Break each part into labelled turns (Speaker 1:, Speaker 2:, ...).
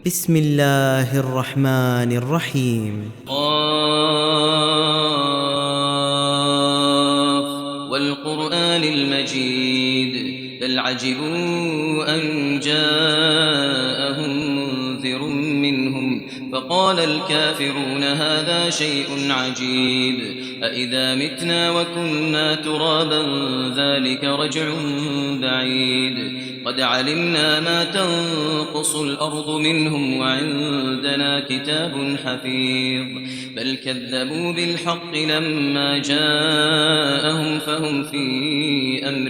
Speaker 1: بسم الله الرحمن الرحيم.
Speaker 2: قاف والقرآن المجيد بل عجبوا أن جاءهم منذر منهم فقال الكافرون هذا شيء عجيب أإذا متنا وكنا ترابا ذلك رجع بعيد قد علمنا ما تنقص الأرض منهم وعندنا كتاب حفيظ بل كذبوا بالحق لما جاءهم فهم في أمر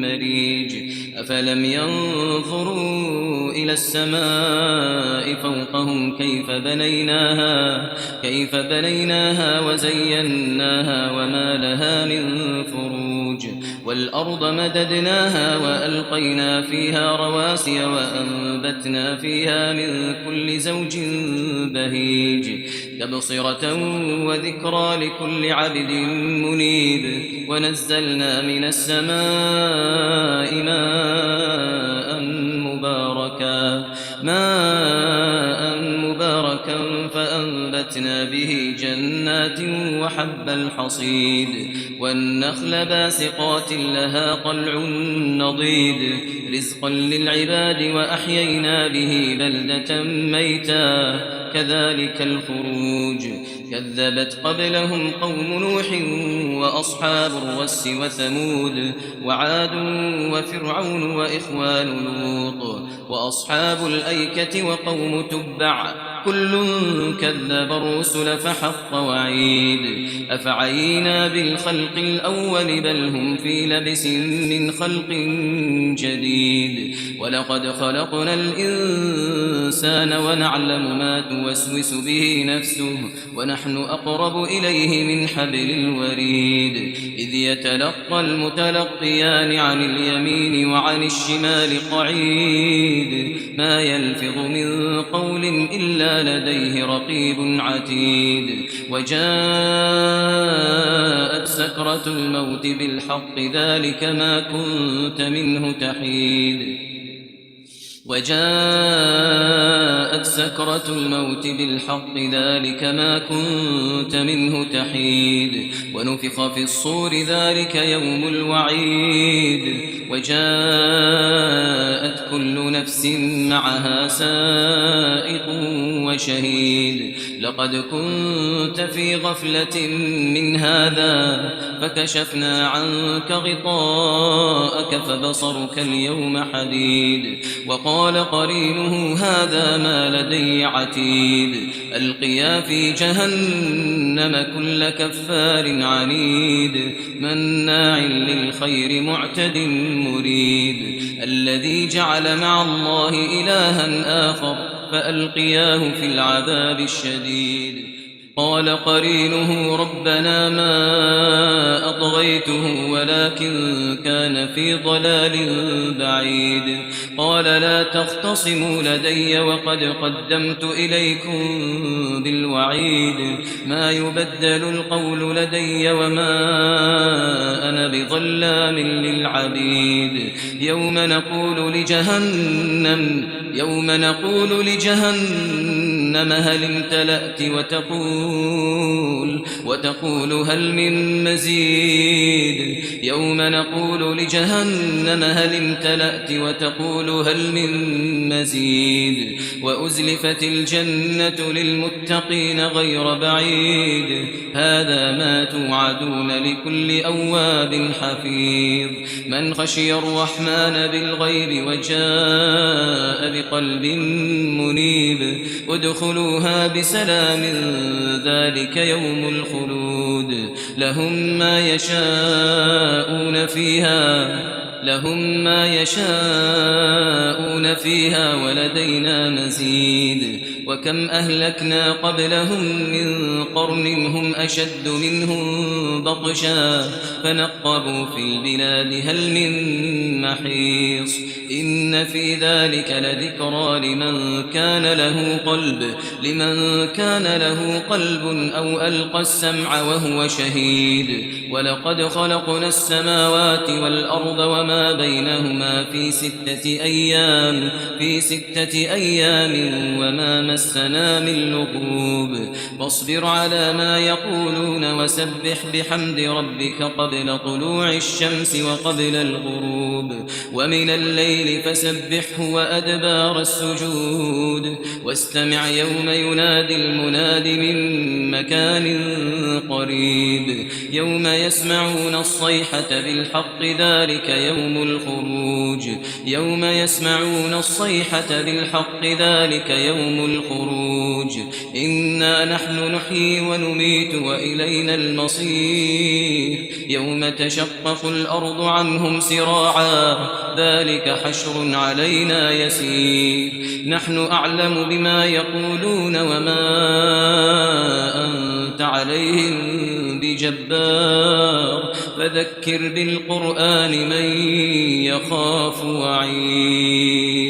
Speaker 2: مريج أفلم ينظروا إلى السماء فوقهم كيف بنيناها وزيناها وما لها من فروج والأرض مددناها وألقينا فيها رواسي وأنبتنا فيها من كل زوج بهيج تبصرة وذكرى لكل عبد منيب ونزلنا من السماء ماء مباركا فأنبتنا به جنات وحب الحصيد والنخل باسقات لها طلع نضيد رزقا للعباد وأحيينا به بلدة ميتا كذلك الخروج كذبت قبلهم قوم نوح وأصحاب الرس وثمود وعاد وفرعون وإخوان لوط وأصحاب الأيكة وقوم تبع كل كذب الرسل فحق وعيد أفعينا بالخلق الأول بل هم في لبس من خلق جديد ولقد خلقنا الإنسان ونعلم ما توسوس به نفسه ونحن أقرب إليه من حبل الوريد إذ يتلقى المتلقيان عن اليمين وعن الشمال قعيد ما يلفظ من قول إلا لديه رقيب عتيد وجاءت سكرة الموت بالحق ذلك ما كنت منه تحيد وجاءت سكرة الموت بالحق ذلك ما كنت منه تحيد ونفخ في الصور ذلك يوم الوعيد وجاءت كل نفس معها سائق وشهيد لقد كنت في غفلة من هذا فكشفنا عنك غطاءك فبصرك اليوم حديد وقال قرينه هذا ما لدي عتيد ألقيا في جهنم كل كفار عنيد مناع للخير معتد مريد الذي جعل مع الله إلها آخر فألقياه في العذاب الشديد قال قرينه ربنا ما أطغيته ولكن كان في ضلال بعيد قال لا تختصموا لدي وقد قدمت إليكم بالوعيد ما يبدل القول لدي وما أنا بظلام للعبيد يوم نقول لجهنم هل امتلأت وتقول هل من مزيد يوم نقول لجهنم هل امتلأت وتقول هل من مزيد وأزلفت الجنة للمتقين غير بعيد هذا ما توعدون لكل أواب حفيظ من خشي الرحمن بالغيب وجاء بقلب منيب ادخلوها بسلام ذلك يوم الخلود لهم ما يشاءون فيها ولدينا مزيد وكم أهلكنا قبلهم من قرن هم أشد منهم بطشا فنقبوا في البلاد هل من محيص إن في ذلك لذكرى لمن كان له قلب أو ألقى السمع وهو شهيد ولقد خلقنا السماوات والأرض وما وما بينهما في 6 أيام وما مسنا من لغوب فاصبر على ما يقولون وسبح بحمد ربك قبل طلوع الشمس وقبل الغروب ومن الليل فسبحه وأدبار السجود واستمع يوم ينادي المناد من مكان قريب يوم يسمعون الصيحة بالحق ذلك يوم الخروج إنا نحن نحيي ونميت وإلينا المصير يوم تشقق الأرض عنهم سراعا ذلك حشر علينا يسير نحن أعلم بما يقولون وما أنت عليهم بجبار فذكر بالقرآن من يخاف وعيد